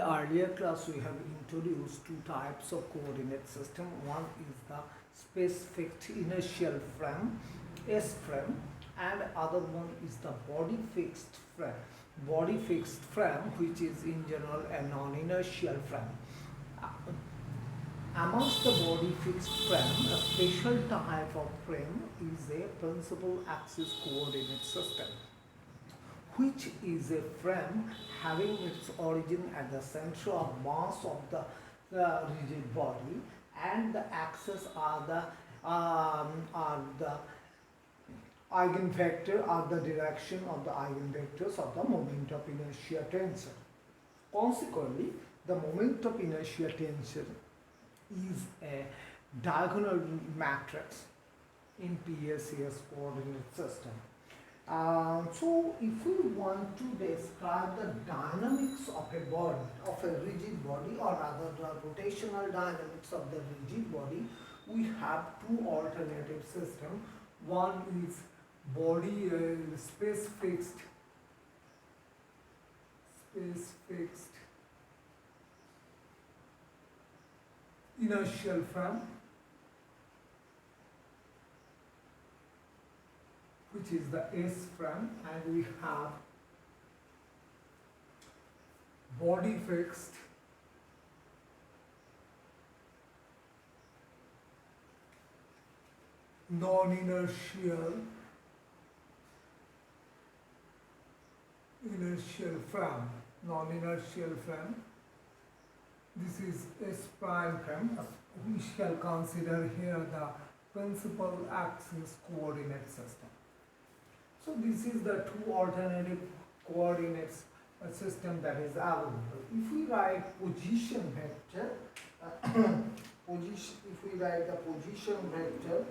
the earlier class, we have introduced two types of coordinate system. One is the specific inertial frame, S frame, and other one is the body fixed frame. Body fixed frame, which is in general a non-inertial frame. Amongst the body fixed frame, a special type of frame is a principal axis coordinate system, which is a frame having its origin at the center of mass of the rigid body, and the axes are the eigenvector, or the direction of the eigenvectors of the moment of inertia tensor. Consequently, the moment of inertia tensor is a diagonal matrix in PSES coordinate system. So if we want to describe the dynamics of a body, of a rigid body, or rather the rotational dynamics of the rigid body, we have two alternative systems. One is body space fixed inertial frame, which is the S frame, and we have body fixed non-inertial frame. Non-inertial frame. This is S prime frame. We shall consider here the principal axis coordinate system. So this is the two alternative coordinates system that is available. If we write position vector, if we write the position vector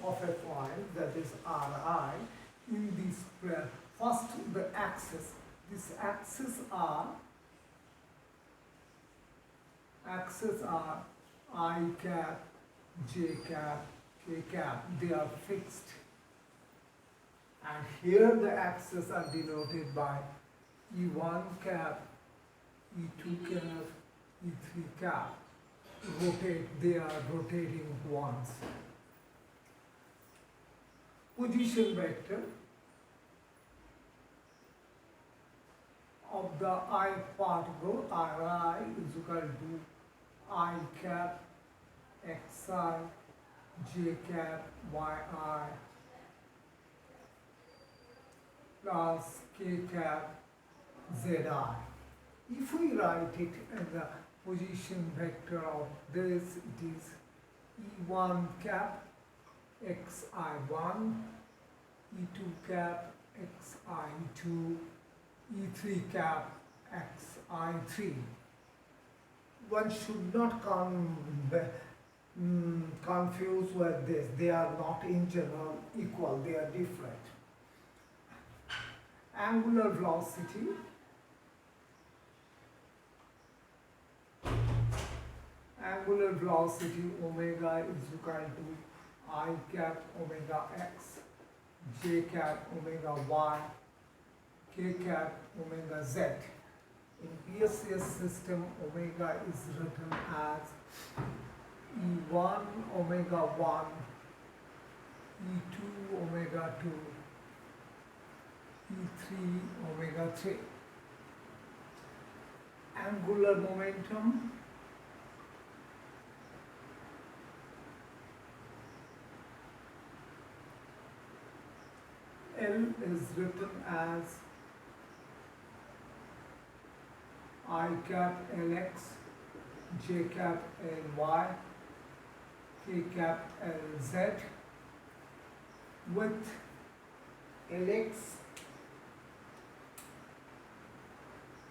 of a point, that is Ri, in this first the axis. These axes are I cap, j cap, k cap. They are fixed. And here the axes are denoted by E1 cap, E2 cap, E3 cap. They are rotating ones. Position vector of the I particle, Ri, is equal to I cap, xi, j cap, yi, plus k cap, zi. If we write it as the position vector of this, it is E1 cap, xi1, E2 cap, xi2, E3 cap, xi3. One should not confuse with this. They are not in general equal, they are different. Angular velocity omega is equal to I cap omega x, j cap omega y, k cap omega z. In PSES system, omega is written as E1 omega 1, E2 omega 2, E3 omega 3. Angular momentum L is written as I cap Lx, j cap Ly, k cap Lz, with Lx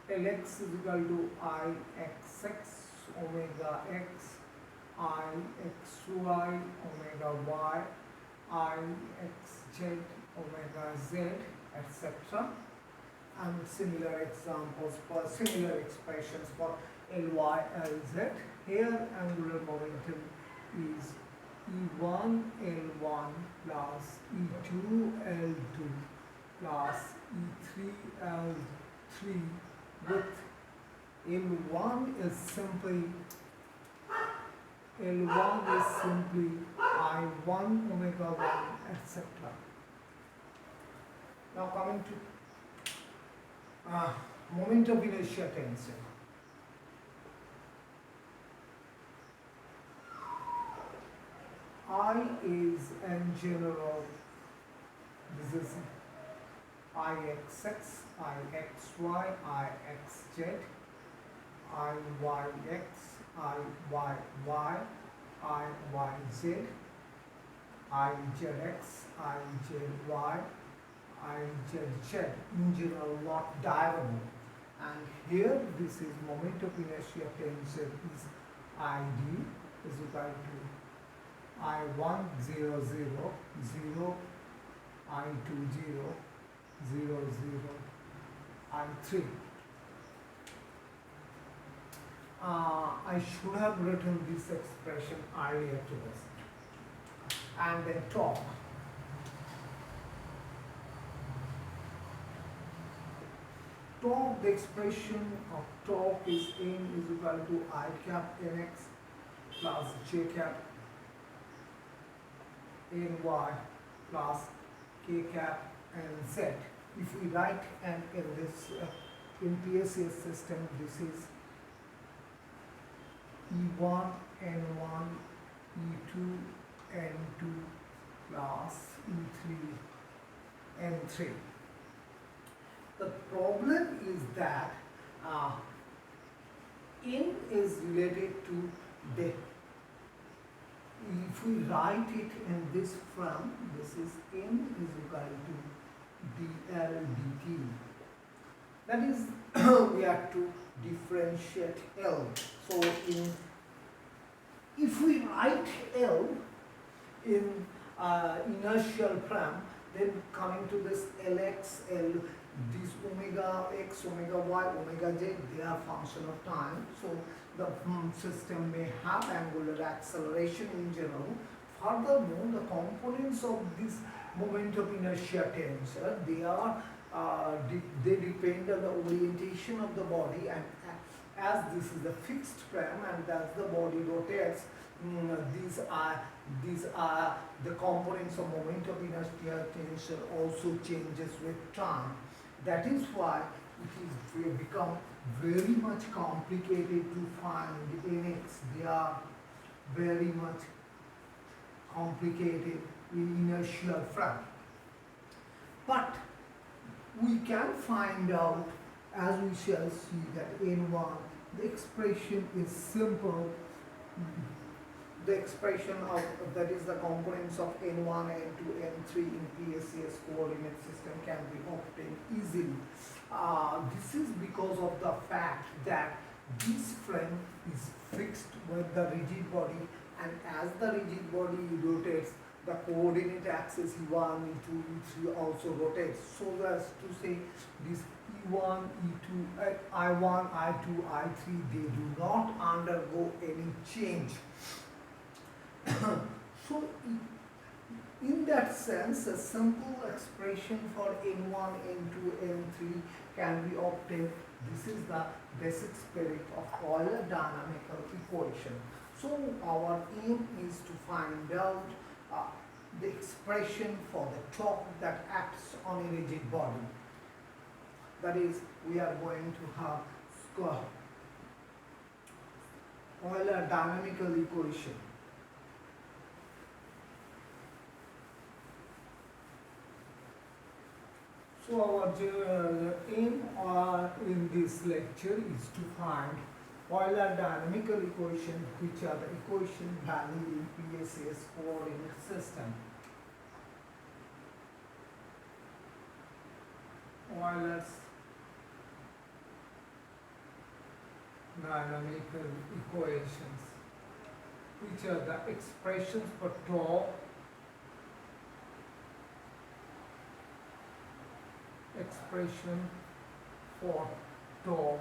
is equal to Ixx omega x, Ixy omega y, Ixz omega z, etc. And similar examples for similar expressions for Ly, Lz. Here angular momentum is E1 L1 plus E2 L2 plus E3 L3 with L1 is simply I1 omega 1, etc. Now coming to moment of inertia tensor. I is in general, this is Ixx, Ixy, Ixz, Iyx, Iyy, Iyz, Izx, Izy, Izz, in general not diagonal. And here this is moment of inertia tensor is Id is equal to I1 0 0 0 I2 0 0 0 I3. I should have written this expression earlier to this. And then torque. Torque, the expression of torque is N is equal to I cap Nx plus J cap Ny plus K cap Nz. If we write N in this in PSS system, this is E1 N1 E2 N2 plus E3 N3. The problem is that N is related to the, if we write it in this form, this is N is equal to dl dt. That is, we have to differentiate L. So if we write L in inertial form, then coming to this Lx, L, this omega x, omega y, omega z, they are function of time. So the system may have angular acceleration in general. Furthermore, the components of this moment of inertia tensor, they depend on the orientation of the body, and as this is the fixed frame and as the body rotates, these are the components of moment of inertia tensor also changes with time. That is why it is become very much complicated to find Nx. They are very much complicated in inertial frame. But we can find out, as we shall see, that N1, the expression is simple. The expression of that is the components of N1, N2, N3 in PSS coordinate system can be obtained easily. This is because of the fact that this frame is fixed with the rigid body, and as the rigid body rotates, the coordinate axis E1, E2, E3 also rotates. So as to say, this E1, E2, I1, I2, I3, they do not undergo any change. So in that sense, a simple expression for N1, N2, N3 can be obtained. This is the basic spirit of Euler dynamical equation. So our aim is to find out the expression for the torque that acts on a rigid body. That is, we are going to have Euler dynamical equation. So our aim in this lecture is to find Euler dynamical equation, which are the equation valid in PSS coordinate system. Euler's dynamical equations, which are the expressions for torque, expression for torque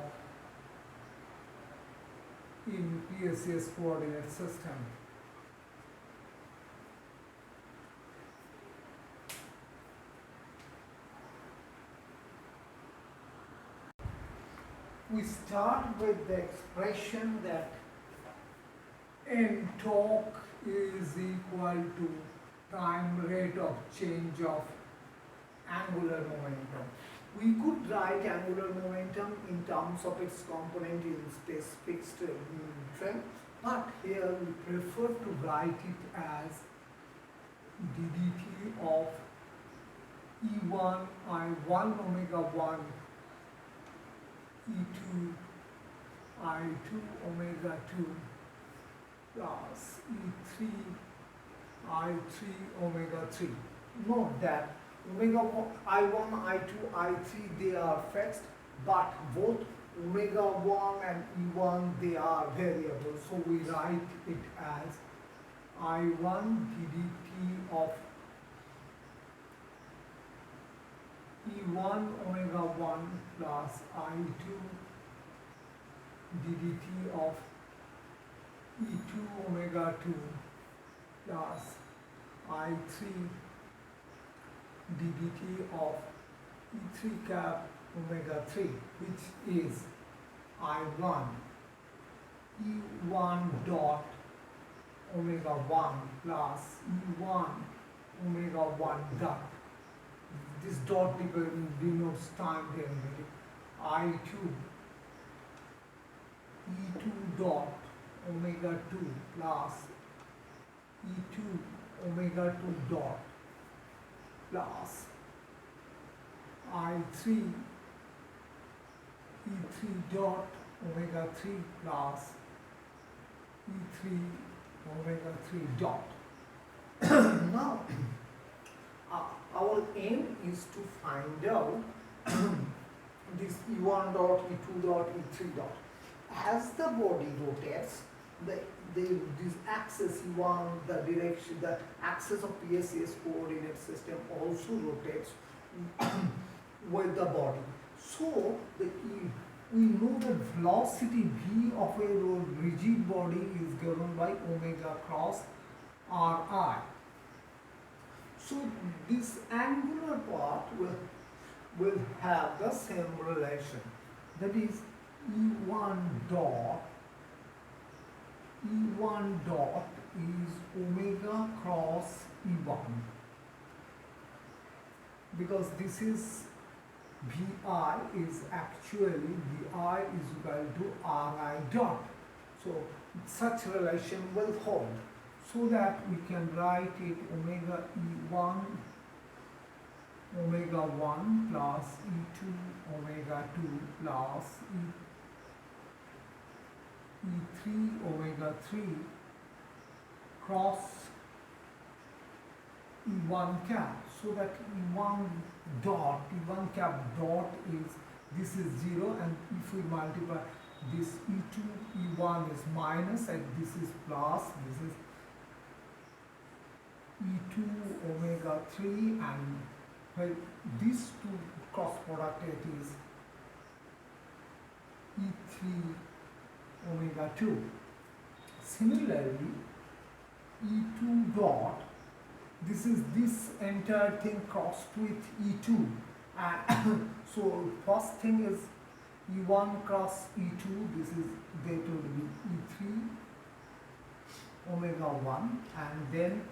in PSS coordinate system. we start with the expression that n torque is equal to time rate of change of angular momentum. We could write angular momentum in terms of its component in space fixed trend, but here we prefer to write it as ddt of E1 I1 omega 1 E2 I2 omega 2 plus E3 I3 omega 3. Note that omega I1, I2, I3 they are fixed, but both omega 1 and E1 they are variable. So we write it as I1 ddt of E1 omega 1 plus I2 ddt of E2 omega 2 plus I3 ddt of E3 cap omega 3, which is I1 E1 dot omega 1 plus E1 omega 1 dot. This dot denotes time derivative. I2 E2 dot omega 2 plus E2 omega 2 dot plus I3 E3 dot omega 3 plus E3 omega 3 dot. Now, our aim is to find out this E1 dot, E2 dot, E3 dot. As the body rotates, this axis E1, the direction, the axis of PSS coordinate system also rotates with the body. So we know that velocity v of a rigid body is given by omega cross Ri. So this angular part will have the same relation. That is E1 dot is omega cross E1, because this is Vi is actually Vi is equal to Ri dot. So such relation will hold, so that we can write it omega E1 omega 1 plus E2 omega 2 plus E3 omega 3 cross E1 cap, so that E1 cap dot is, this is 0, and if we multiply this E2 E1 is minus and this is plus, this is E2 omega 3, and when these two cross product it is E3 omega 2. Similarly, E2 dot, this is this entire thing crossed with E2, and so first thing is E1 cross E2, this is going to be E3 omega 1, and then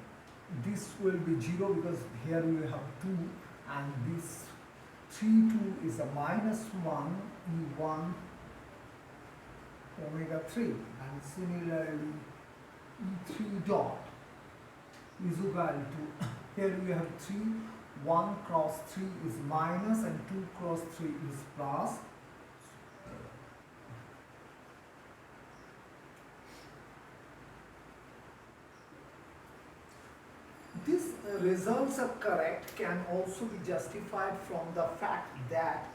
this will be 0 because here we have 2, and this 3 2 is a minus 1 E1 omega 3, and similarly E3 dot is equal to, here we have 3, 1 cross 3 is minus and 2 cross 3 is plus. These results are correct can also be justified from the fact that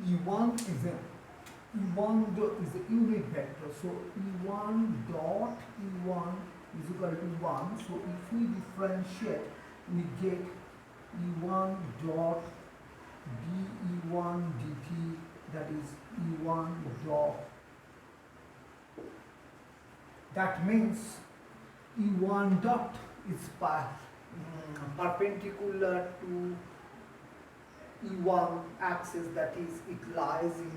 E1 is a unit vector. So E1 dot E1 is equal to 1. So if we differentiate, we get E1 dot dE1 dt, that is E1 dot. That means E1 dot is perpendicular to E1 axis, that is it lies in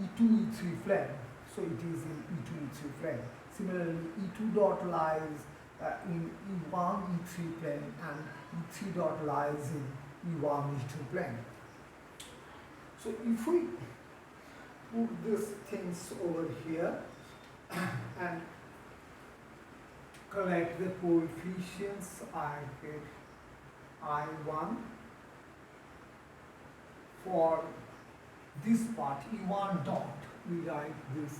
E2, E3 plane. So it is in E2, E3 plane. Similarly, E2 dot lies in E1, E3 plane, and E3 dot lies in E1, E2 plane. So if we put these things over here and collect the coefficients, I get I1 for this part, E1 dot, we write this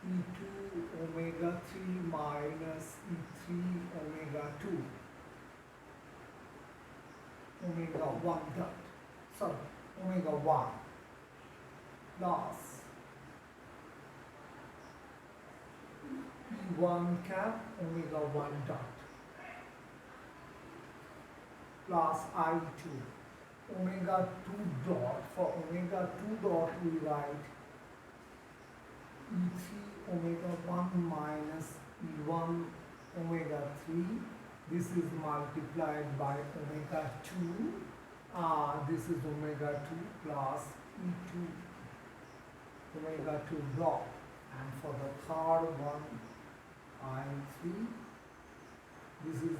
E2 omega 3 minus E3 omega 2 omega 1 dot, sorry, omega 1 plus E1 cap omega 1 dot plus I2 omega 2 dot. For omega 2 dot we write E3 omega 1 minus E1 omega 3. This is multiplied by omega 2. This is omega 2 plus E2 omega 2 dot. And for the third one, I3, this is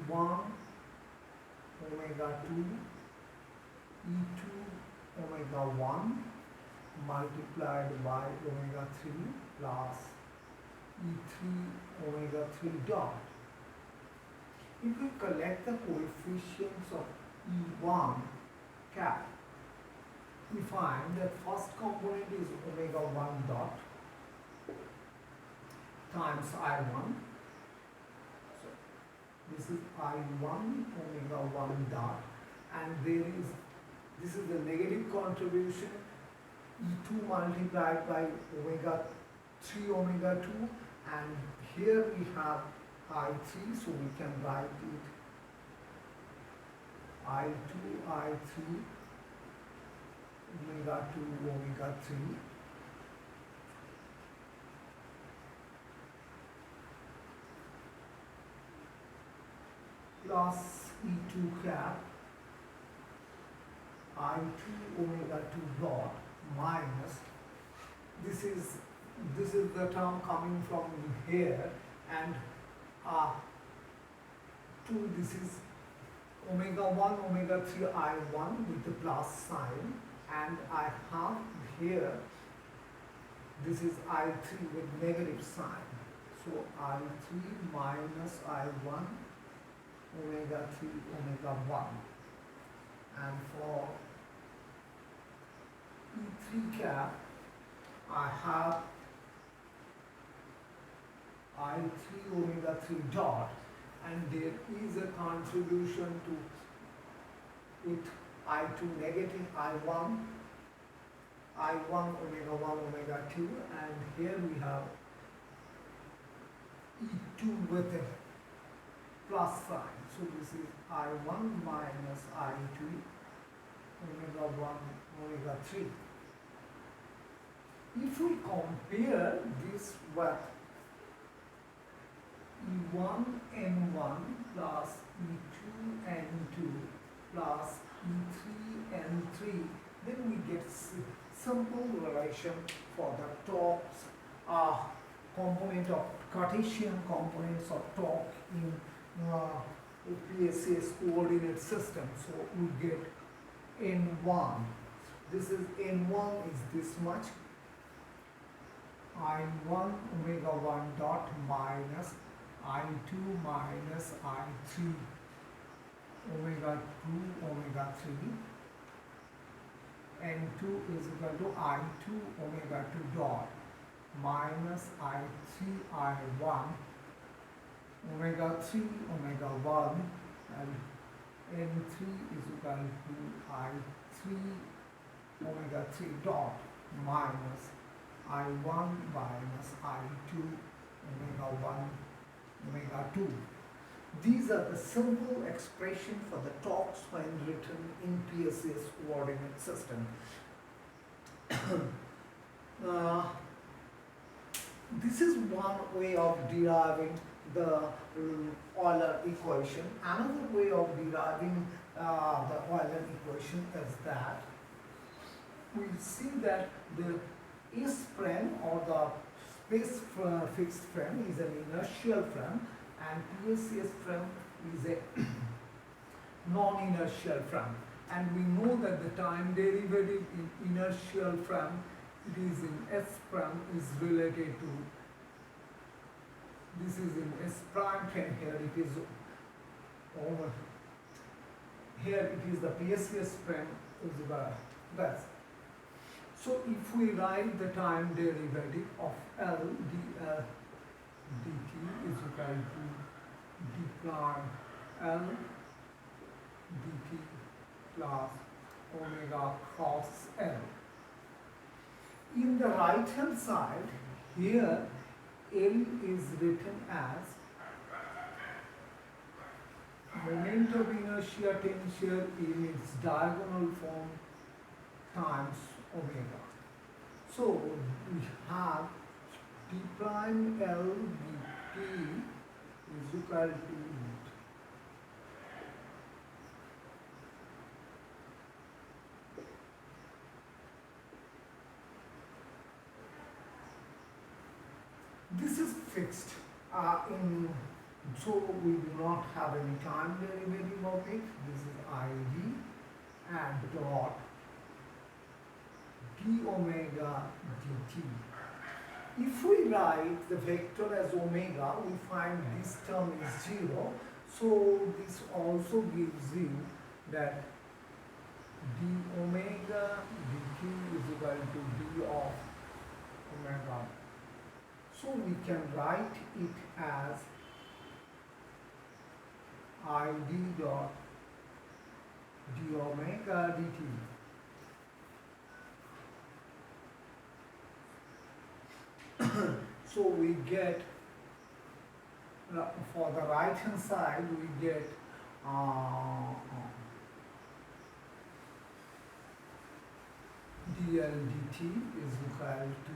E1 omega 2, E2 omega 1 multiplied by omega 3 plus E3 omega 3 dot. If we collect the coefficients of E1 cap, we find that first component is omega 1 dot times I1. So this is I1 omega 1 dot, and this is the negative contribution E2 multiplied by omega 3 omega 2, and here we have I3, so we can write it I2 I3 omega 2 omega 3 plus E2 cap I2 omega 2 dot minus, this is the term coming from here, and 2, this is omega 1 omega 3 I1 with the plus sign, and I have here, this is I3 with negative sign. So I3 minus I1 omega 3 omega 1. And for E3 cap, I have I3 omega 3 dot, and there is a contribution to it I2 negative I1 omega 1 omega 2, and here we have E2 with a plus sign. So this is I1 minus I2 omega 1 omega 3. If we compare this with E1 N1 plus E2 N2 plus E3 N3, then we get simple relation for the torques, component of Cartesian components of torque in PSS coordinate system. So we get N1. This is N1 is this much, I1 omega 1 dot minus I2 minus I3 omega 2 omega 3, N2 is equal to I2 omega 2 dot minus I3 I1 omega 3 omega 1, and N3 is equal to I3 omega 3 dot minus I1 minus I2 omega 1 omega 2. These are the simple expression for the torques when written in PSS coordinate system. This is one way of deriving the Euler equation. Another way of deriving the Euler equation is that we see that the S frame or the space fixed frame is an inertial frame and PSS frame is a non-inertial frame. And we know that the time derivative in inertial frame, it is in S prime, is related to, this is in S prime frame, here it is over, here it is the PSS frame is that's. So if we write the time derivative of L dl dt is equal to d prime L dt plus omega cross L. In the right hand side, here L is written as moment of inertia tensor in its diagonal form times omega. So we have d prime L dt is equal to this is fixed so we do not have any time derivative of it. This is id and dot d omega dt. If we write the vector as omega, we find this term is 0. So this also gives you that d omega dt is equal to d of omega. So we can write it as id dot d omega dt. So we get, for the right hand side, we get dl dt is equal to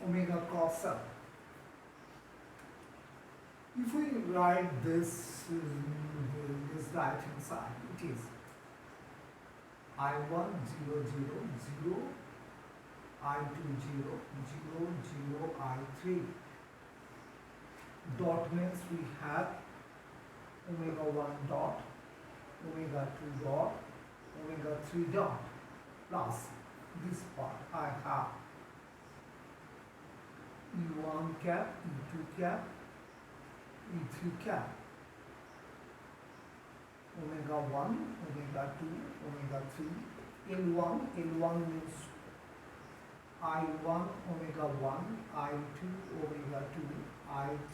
omega cross L. If we write this right hand side, it is I1 0 0 0, I2 0 0 0, I3. Dot means we have omega 1 dot, omega 2 dot, omega 3 dot, plus this part I have E1 cap, E2 cap, E3 cap, omega 1, omega 2, omega 3, L1 means I1 omega 1, I2 omega 2, I3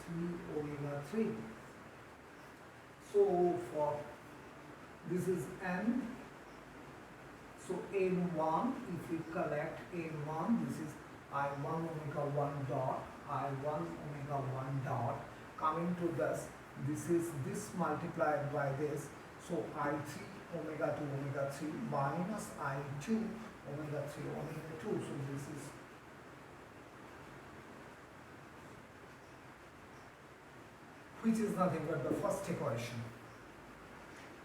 omega 3. So for this is N, so N1, if we collect N1, this is I1 omega 1 dot, I1 omega 1 dot, coming to this is this multiplied by this, so I3 omega 2 omega 3 minus I2 omega 3 omega 2, so this is which is nothing but the first equation.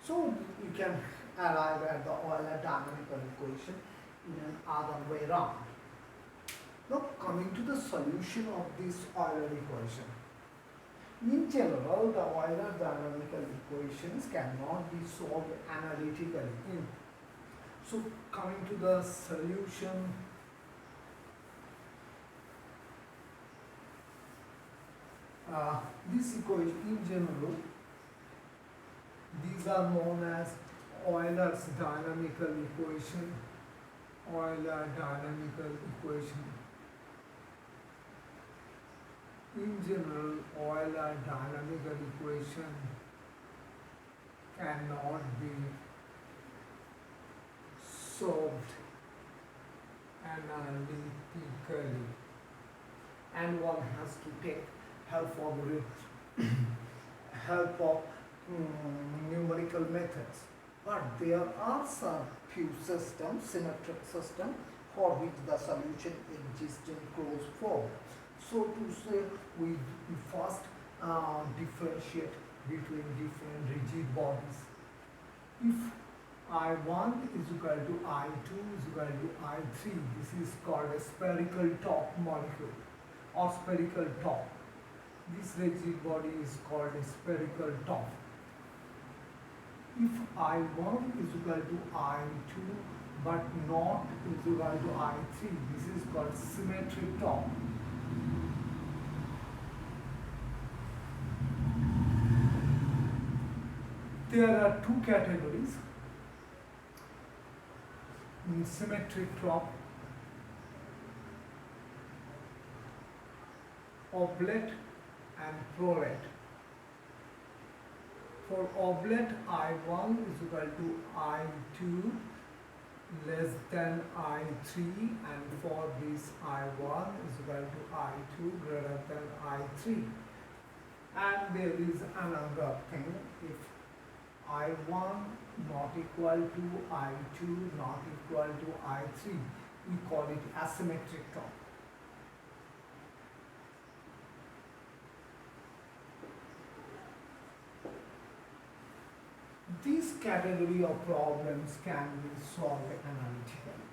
So we can arrive at the Euler dynamical equation in an other way round. Now coming to the solution of this Euler equation. In general, the Euler dynamical equations cannot be solved analytically. So coming to the solution, this equation in general, these are known as Euler's dynamical equation, Euler dynamical equation. In general, Euler dynamical equation cannot be solved analytically, and one has to take help of numerical methods. But there are some few systems, symmetric system, for which the solution exists in closed form. So to say, we first differentiate between different rigid bodies. If I1 is equal to I2 is equal to I3, this is called a spherical top molecule or spherical top. This rigid body is called a spherical top. If I1 is equal to I2 but not is equal to I3, this is called symmetric top. There are two categories in symmetric top: oblate and prolate. For oblate, I1 is equal to I2 less than I3, and for this I1 is equal to I2 greater than I3. And there is another thing: if I1 not equal to I2 not equal to I3, we call it asymmetric top. This category of problems can be solved analytically.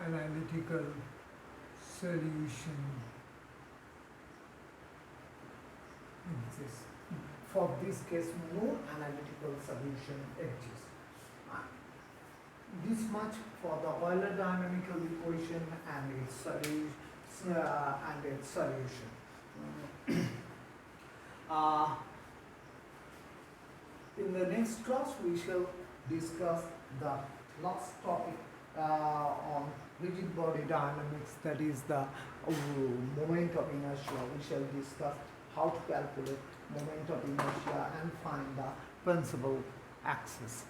Analytical solution exists. For this case, no analytical solution exists. This much for the Euler dynamical equation and its solution. In the next class, we shall discuss the last topic on rigid body dynamics, that is the moment of inertia. We shall discuss how to calculate moment of inertia and find the principal axis.